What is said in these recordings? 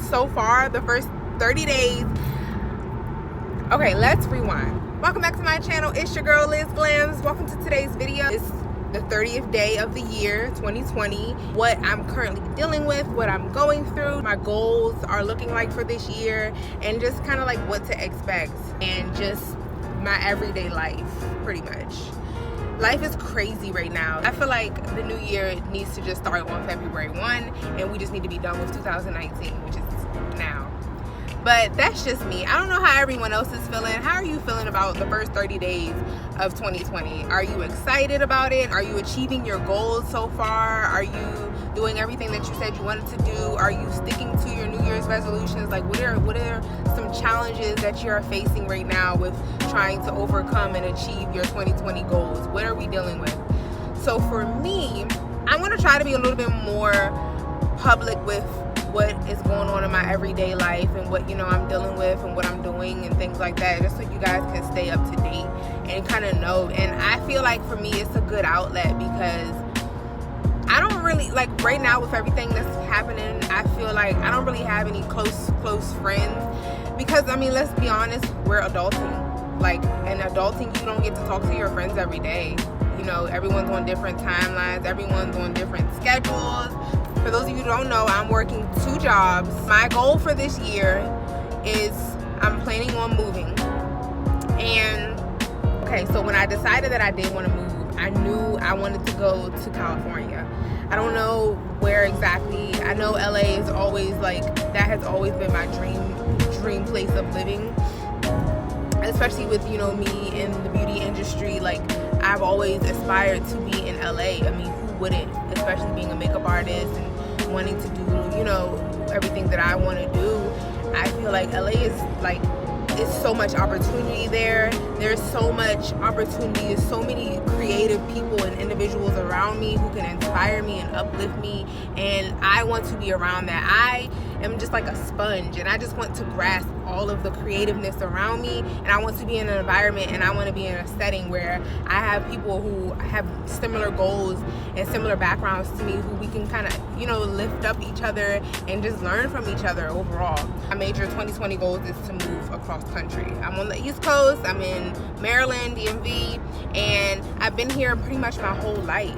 so far, the first 30 days. Okay, let's rewind. Welcome back to my channel. It's your girl Liz Glams. Welcome to today's video. It's the 30th day of the year 2020. What I'm currently dealing with, what I'm going through, my goals are looking like for this year, and just kind of like what to expect, and just my everyday life, pretty much. Life is crazy right now. I feel like the new year needs to just start on February 1, and we just need to be done with 2019, which is now. But that's just me. I don't know how everyone else is feeling. How are you feeling about the first 30 days of 2020? Are you excited about it? Are you achieving your goals so far? Are you doing everything that you said you wanted to do? Are you sticking to your New Year's resolutions? Like, what are some challenges that you're facing right now with trying to overcome and achieve your 2020 goals? What are we dealing with? So for me, I'm going to try to be a little bit more public with what is going on in my everyday life and what, I'm dealing with and what I'm doing and things like that, just so you guys can stay up to date and kind of know. And I feel like for me, it's a good outlet because I don't really, like, right now with everything that's happening, I feel like I don't really have any close friends because, let's be honest, we're adulting. Like, in adulting, you don't get to talk to your friends every day. Everyone's on different timelines, everyone's on different schedules. For those of you who don't know, I'm working 2 jobs. My goal for this year is I'm planning on moving. And, okay, so when I decided that I did want to move, I knew I wanted to go to California. I don't know where exactly. I know LA is always, like, that has always been my dream place of living. Especially with, me in the beauty industry. Like, I've always aspired to be in LA. Who wouldn't? Especially being a makeup artist and wanting to do, everything that I want to do. I feel like LA is like, there's so much opportunity there. There's so much opportunity. There's so many creative people and individuals around me who can inspire me and uplift me. And I want to be around that. I am just like a sponge, and I just want to grasp all of the creativeness around me. And I want to be in an environment, and I want to be in a setting where I have people who have similar goals and similar backgrounds to me, who we can kind of, lift up each other and just learn from each other overall. My major 2020 goals is to move across country. I'm on the East Coast. I'm in Maryland, DMV, and I've been here pretty much my whole life.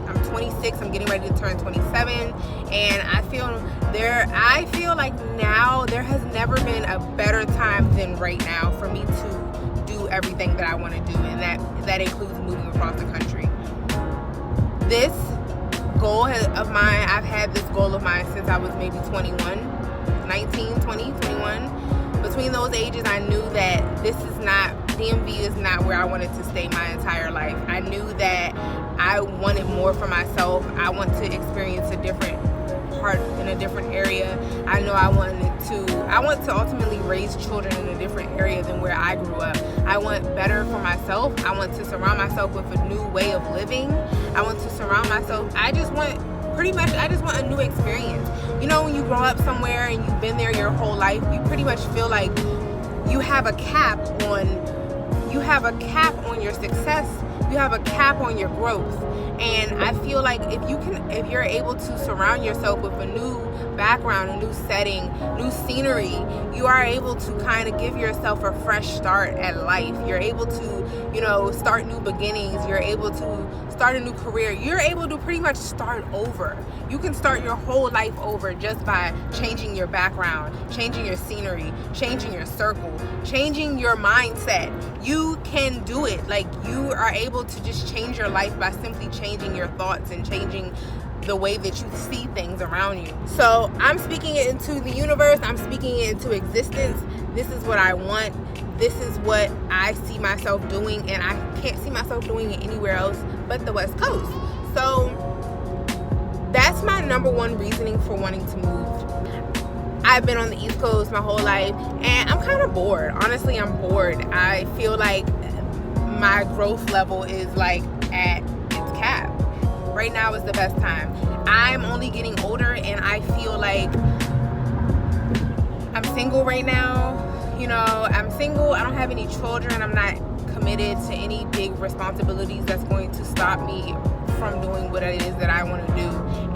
I'm 26. I'm getting ready to turn 27, and I feel like now there has never been a better time than right now for me to do everything that I want to do, and that includes moving across the country. This goal of mine, I've had this goal of mine since I was maybe 21, 19, 20, 21. Between those ages, I knew that DMV is not where I wanted to stay my entire life. I knew that I wanted more for myself. I want to experience a different part in a different area. I know I want to ultimately raise children in a different area than where I grew up. I want better for myself. I want to surround myself with a new way of living. I want to surround myself. I just want a new experience. When you grow up somewhere and you've been there your whole life, you pretty much feel like you have a cap on your success. You have a cap on your growth. And I feel like if you're able to surround yourself with a new background, a new setting, new scenery, you are able to kind of give yourself a fresh start at life. You're able to, start new beginnings. You're able to start a new career. You're able to pretty much start over. You can start your whole life over just by changing your background, changing your scenery, changing your circle, changing your mindset. You can do it. Like, you are able to just change your life by simply changing your thoughts and changing the way that you see things around you. So I'm speaking it into the universe. I'm speaking it into existence. This is what I want. This is what I see myself doing, and I can't see myself doing it anywhere else but the West Coast. So that's my number one reasoning for wanting to move. I've been on the East Coast my whole life, and I'm kind of bored. Honestly, I'm bored. I feel like my growth level is like at its cap. Right now is the best time. I'm only getting older, and I feel like I'm single right now. I'm single. I don't have any children. I'm not committed to any big responsibilities that's going to stop me from doing what it is that I want to do.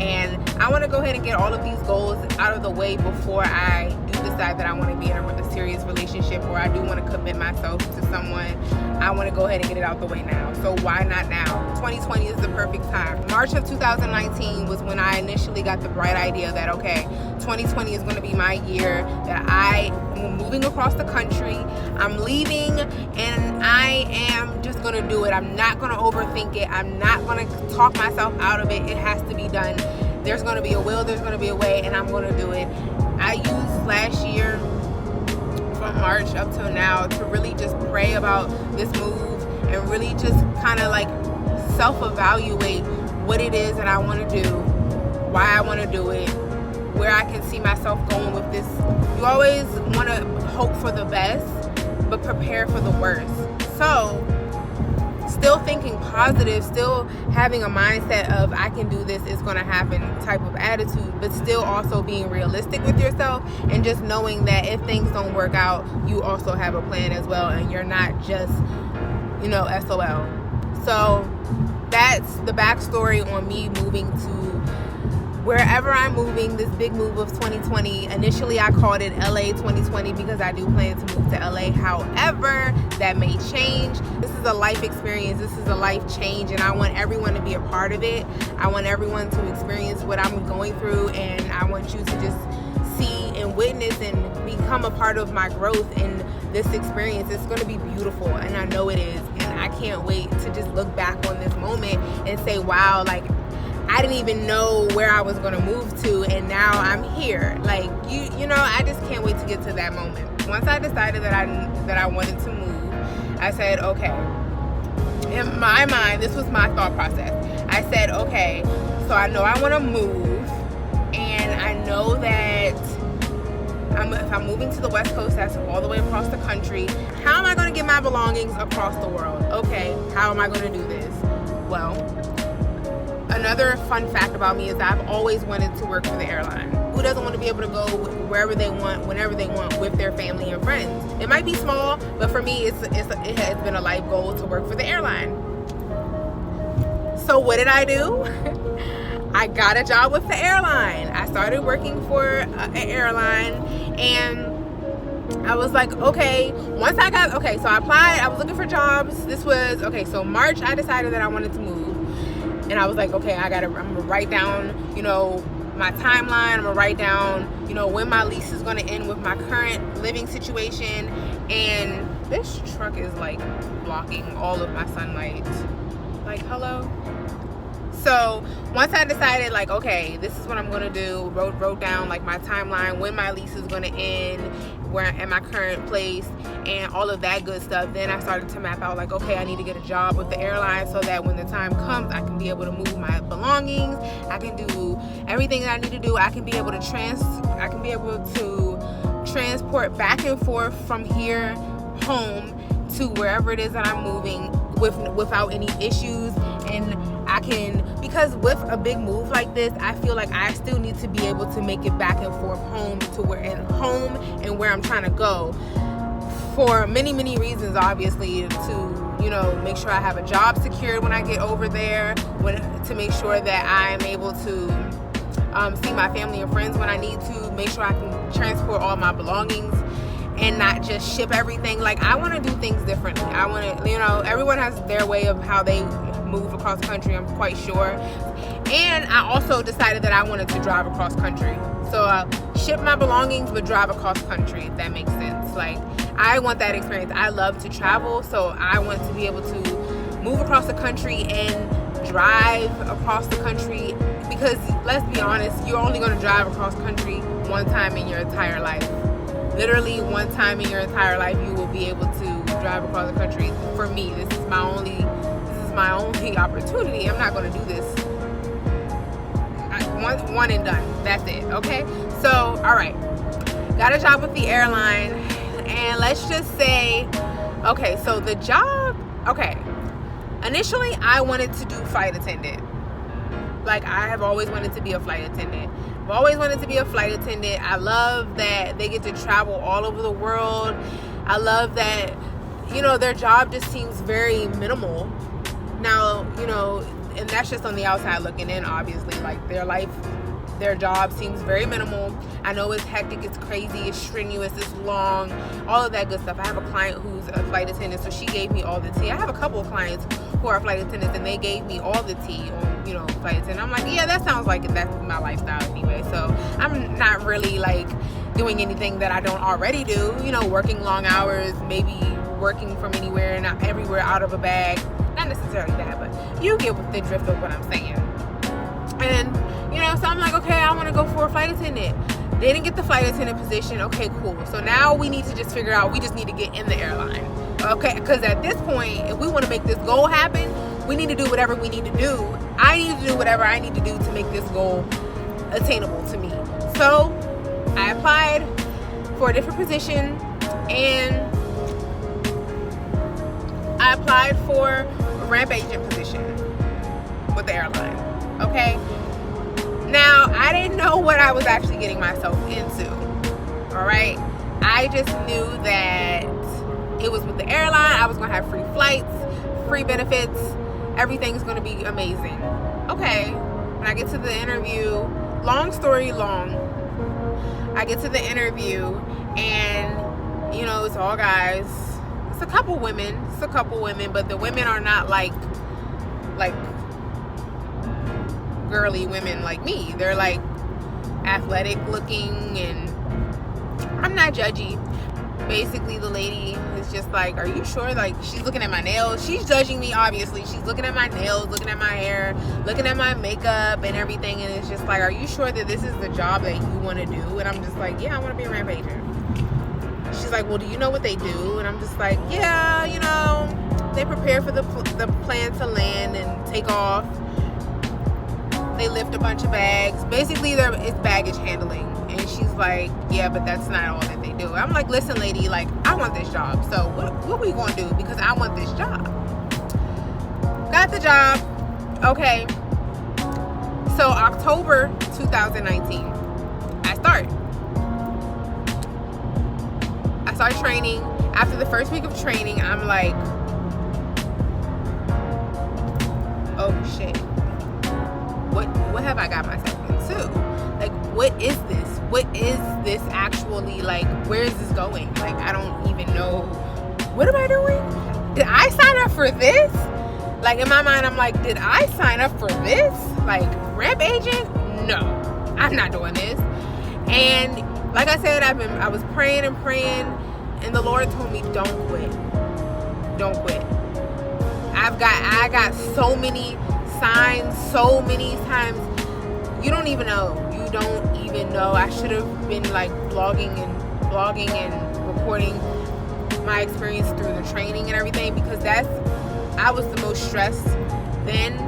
And I want to go ahead and get all of these goals out of the way before I do decide that I want to be in a serious relationship, or I do want to commit myself to someone. I want to go ahead and get it out the way now. So why not now? 2020 is the perfect time. March of 2019 was when I initially got the bright idea that, okay, 2020 is going to be my year, that I am moving across the country. I'm leaving, and I am just going to do it. I'm not going to overthink it. I'm not going to talk myself out of it. It has to be done. There's going to be a will, there's going to be a way, and I'm going to do it. I used last year from March up till now to really just pray about this move and really just kind of like self-evaluate what it is that I want to do, why I want to do it, where I can see myself going with this. You always want to hope for the best, but prepare for the worst. So still thinking positive, still having a mindset of I can do this, it's going to happen type of attitude, but still also being realistic with yourself and just knowing that if things don't work out, you also have a plan as well, and you're not just, SOL. So that's the backstory on me moving to wherever I'm moving, this big move of 2020. Initially, I called it LA 2020 because I do plan to move to LA. However, that may change. This is a life experience. This is a life change, and I want everyone to be a part of it. I want everyone to experience what I'm going through, and I want you to just see and witness and become a part of my growth in this experience. It's going to be beautiful, and I know it is, and I can't wait to just look back on this moment and say, wow, like, I didn't even know where I was going to move to, and now I'm here. Like, I just can't wait to get to that moment. Once I decided that I wanted to move, I said, okay, in my mind, this was my thought process. I said, okay, so I know I want to move, and I know that if I'm moving to the West Coast, that's all the way across the country. How am I going to get my belongings across the world? Okay, how am I going to do this? Well, another fun fact about me is that I've always wanted to work for the airline. Who doesn't want to be able to go wherever they want, whenever they want, with their family and friends? It might be small, but for me, it has been a life goal to work for the airline. So what did I do? I got a job with the airline. I started working for an airline, and I was like, okay, so I applied. I was looking for jobs. So March, I decided that I wanted to move. And I was like, okay, I'm going to write down, my timeline. I'm going to write down, when my lease is going to end with my current living situation. And this truck is like blocking all of my sunlight. Like, hello? So once I decided, like, okay, this is what I'm going to do, wrote down like my timeline, when my lease is going to end, where at my current place, and all of that good stuff. Then I started to map out, like, okay, I need to get a job with the airline so that when the time comes, I can be able to move my belongings. I can do everything that I need to do. I can be able to transport back and forth from here home to wherever it is that I'm moving without any issues. And because with a big move like this, I feel like I still need to be able to make it back and forth home and where I'm trying to go, for many, many reasons, obviously, to make sure I have a job secured when I get over there, to make sure that I'm able to see my family and friends when I need to, make sure I can transport all my belongings and not just ship everything. Like, I want to do things differently. I want to, everyone has their way of how they move across country, I'm quite sure. And I also decided that I wanted to drive across country. So ship my belongings but drive across country, if that makes sense. Like, I want that experience. I love to travel, so I want to be able to move across the country and drive across the country, because let's be honest, you're only going to drive across country one time in your entire life. Literally one time in your entire life you will be able to drive across the country. For me, this is my only opportunity. I'm not going to do this one and done. That's it. Okay, so all right, got a job with the airline, and let's just say, okay, so the job, okay, initially I wanted to do flight attendant. Like, I have always wanted to be a flight attendant. I love that they get to travel all over the world. I love that, their job just seems very minimal. Now, and that's just on the outside looking in, obviously. Like, their job seems very minimal. I know it's hectic, it's crazy, it's strenuous, it's long, all of that good stuff. I have a client who's a flight attendant, so she gave me all the tea. I have a couple of clients who are flight attendants, and they gave me all the tea on, you know, flight attendant. I'm like, yeah, that sounds like it. That's my lifestyle anyway. So I'm not really like doing anything that I don't already do. You know, working long hours, maybe working from anywhere, not everywhere, out of a bag. Not necessarily that, but you get the drift of what I'm saying. And you know, so I'm like, okay, I want to go for a flight attendant. They didn't get the flight attendant position. Okay, cool. So now we need to just figure out, we just need to get in the airline. Okay, because at this point, if we want to make this goal happen, we need to do whatever we need to do. I need to do whatever I need to do to make this goal attainable to me. So I applied for a different position, and I applied for a ramp agent position with the airline. Okay. Now, I didn't know what I was actually getting myself into, all right? I just knew that it was with the airline. I was going to have free flights, free benefits. Everything's going to be amazing. Okay, when I get to the interview, long story long, I get to the interview, and, you know, it's all guys. It's a couple women, but the women are not like girly women like me. They're like athletic looking, and I'm not judgy. Basically, the lady is just like, are you sure? Like, she's looking at my nails. She's judging me, obviously. She's looking at my nails, looking at my hair, looking at my makeup and everything, and it's just like, are you sure that this is the job that you want to do? And I'm just like, yeah, I want to be a ramp agent. She's like, well, do you know what they do? And I'm just like, yeah, you know, they prepare for the plane to land and take off. They lift a bunch of bags. Basically, it's baggage handling. And she's like, yeah, but that's not all that they do. I'm like, listen, lady, like, I want this job. So what we going to do? Because I want this job. Got the job. Okay. So October 2019, I start training. After the first week of training, I'm like, oh shit. What have I got myself into? Like, what is this? What is this actually, like, where is this going? Like, I don't even know. What am I doing? Did I sign up for this? Like, in my mind, I'm like, did I sign up for this? Like, ramp agent? No, I'm not doing this. And like I said, I was praying, and the Lord told me, don't quit. Don't quit. I got so many signs so many times. You don't even know. I should have been like blogging and recording my experience through the training and everything, because I was the most stressed then.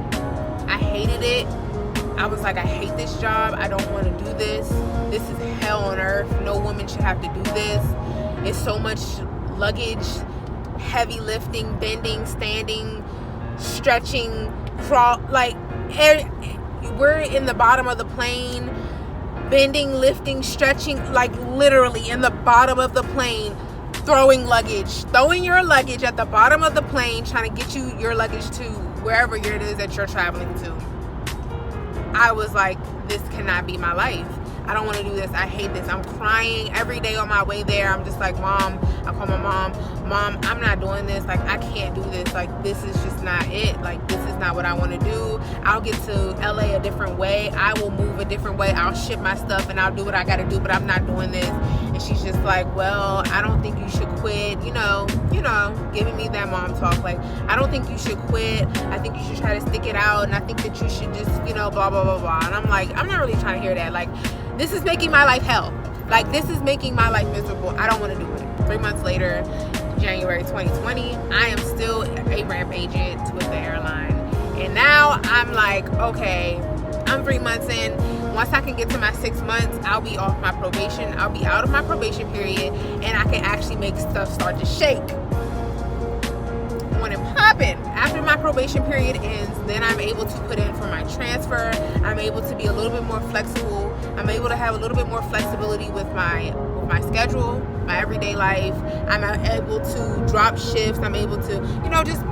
I hated it. I was like, I hate this job. I don't want to do this. This is hell on earth. No woman should have to do this. It's so much luggage, heavy lifting, bending, standing, stretching, crawl. Like, we're in the bottom of the plane, bending, lifting, stretching, like literally in the bottom of the plane, throwing your luggage at the bottom of the plane, trying to get your luggage to wherever it is that you're traveling to. I was like, this cannot be my life. I don't want to do this. I hate this. I'm crying every day on my way there. I'm just like, Mom, I call my mom, I'm not doing this. Like, I can't do this. Like, this is just not it. Like, this is not what I want to do. I'll get to LA a different way. I will move a different way. I'll ship my stuff and I'll do what I got to do, but I'm not doing this. And she's just like, well, I don't think you should quit. You know, giving me that mom talk. Like, I don't think you should quit. I think you should try to stick it out. And I think that you should just, blah, blah, blah, blah. And I'm like, I'm not really trying to hear that. Like, this is making my life hell. Like, this is making my life miserable. I don't want to do it. 3 months later, January 2020, I am still a ramp agent with the airline. And now I'm like, okay, I'm 3 months in. Once I can get to my 6 months, I'll be off my probation. I'll be out of my probation period, and I can actually make stuff start to shake. When it popping, after my probation period ends, then I'm able to put in for my transfer. I'm able to be a little bit more flexible. I'm able to have a little bit more flexibility with my schedule, my everyday life. I'm able to drop shifts. I'm able to,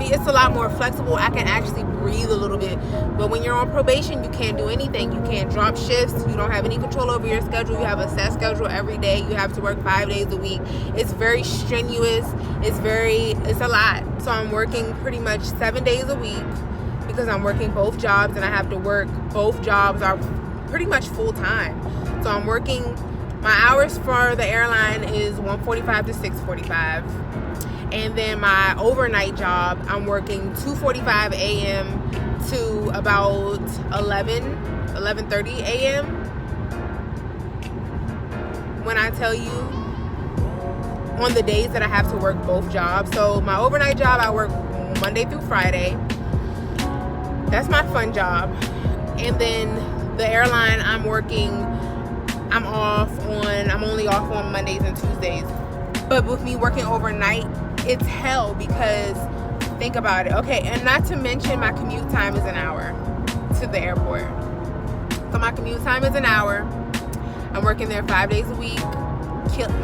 it's a lot more flexible. I can actually breathe a little bit. But when you're on probation, you can't do anything. You can't drop shifts. You don't have any control over your schedule. You have a set schedule every day. You have to work 5 days a week. It's very strenuous. It's a lot. So I'm working pretty much 7 days a week because I'm working both jobs, and I have to work both jobs are pretty much full time. So I'm working, my hours for the airline is 1:45 to 6:45. And then my overnight job, I'm working 2:45 a.m. to about 11:30 a.m. When I tell you, on the days that I have to work both jobs. So my overnight job, I work Monday through Friday. That's my fun job. And then the airline, I'm only off on Mondays and Tuesdays. But with me working overnight, it's hell because think about it. Okay, and not to mention my commute time is an hour to the airport. So my commute time is an hour. I'm working there 5 days a week.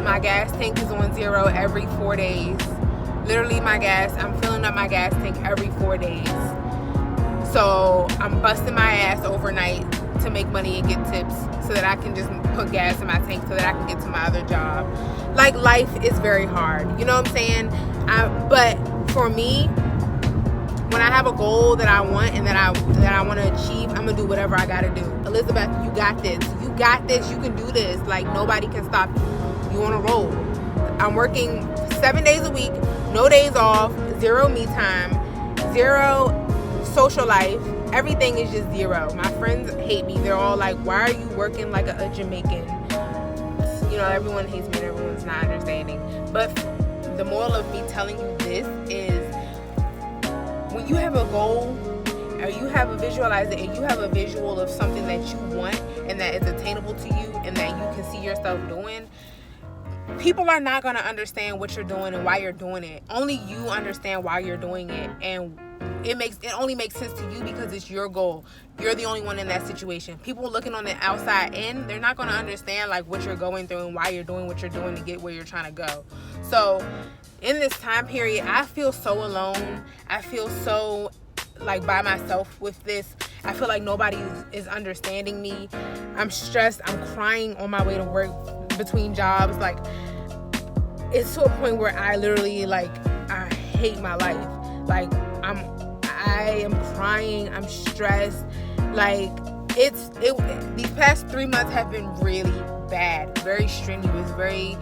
My gas tank is on 0 every 4 days. Literally I'm filling up my gas tank every 4 days. So I'm busting my ass overnight to make money and get tips so that I can just put gas in my tank so that I can get to my other job. Like, life is very hard. You know what I'm saying? But for me, when I have a goal that I want and that I want to achieve, I'm going to do whatever I got to do. Elizabeth, you got this. You got this. You can do this. Like, nobody can stop you. You on a roll. I'm working 7 days a week, no days off, 0 me time, 0 social life. Everything is just 0. My friends hate me. They're all like, why are you working like a Jamaican? Everyone hates me and everyone's not understanding. But the moral of me telling you this is, when you have a goal, or you have a visual of something that you want and that is attainable to you and that you can see yourself doing, people are not going to understand what you're doing and why you're doing it. Only you understand why you're doing it, and it only makes sense to you because it's your goal. You're the only one in that situation. People looking on the outside in, they're not going to understand like what you're going through and why you're doing what you're doing to get where you're trying to go. So in this time period, I feel so alone. I feel so like by myself with this. I feel like nobody is understanding me. I'm stressed. I'm crying on my way to work between jobs. Like, it's to a point where I literally I hate my life. Like, I am crying. I'm stressed. Like, these past 3 months have been really bad, very strenuous, very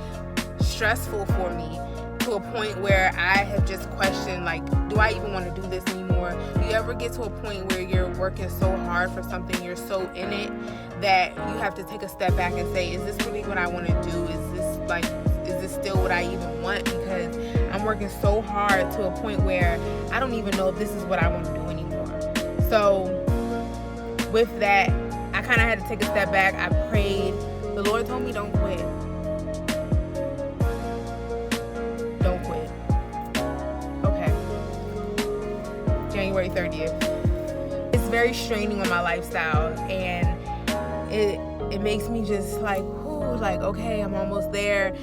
stressful for me, to a point where I have just questioned, like, do I even want to do this anymore? Do you ever get to a point where you're working so hard for something, you're so in it, that you have to take a step back and say, is this really what I want to do? Is this still what I even want? Because I'm working so hard to a point where I don't even know if this is what I want to do anymore. So with that, I kind of had to take a step back. I prayed. The Lord told me, don't quit. Don't quit. Okay. January 30th. It's very straining on my lifestyle, and it makes me just like, whoo, like, okay, I'm almost there.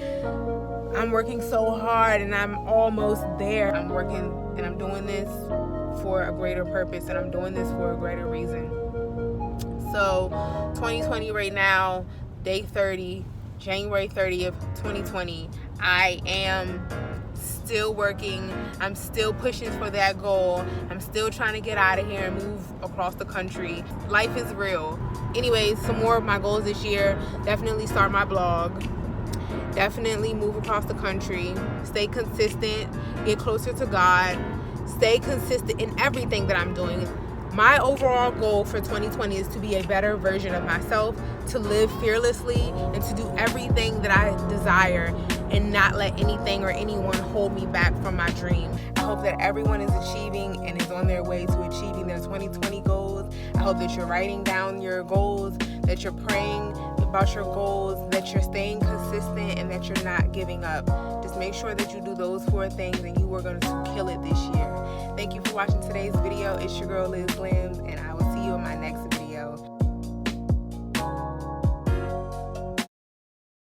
I'm working so hard and I'm almost there. I'm working and I'm doing this for a greater purpose, and I'm doing this for a greater reason. So 2020 right now, day 30, January 30th, 2020, I am still working. I'm still pushing for that goal. I'm still trying to get out of here and move across the country. Life is real. Anyways, some more of my goals this year: definitely start my blog, definitely move across the country, stay consistent, get closer to God, stay consistent in everything that I'm doing. My overall goal for 2020 is to be a better version of myself, to live fearlessly, and to do everything that I desire and not let anything or anyone hold me back from my dream. I hope that everyone is achieving and is on their way to achieving their 2020 goals. I hope that you're writing down your goals, that you're praying about your goals, that you're staying consistent, and that you're not giving up. Just make sure that you do those 4 things, and you are going to kill it this year. Thank you for watching today's video. It's your girl, Liz Glams, and I will see you in my next video.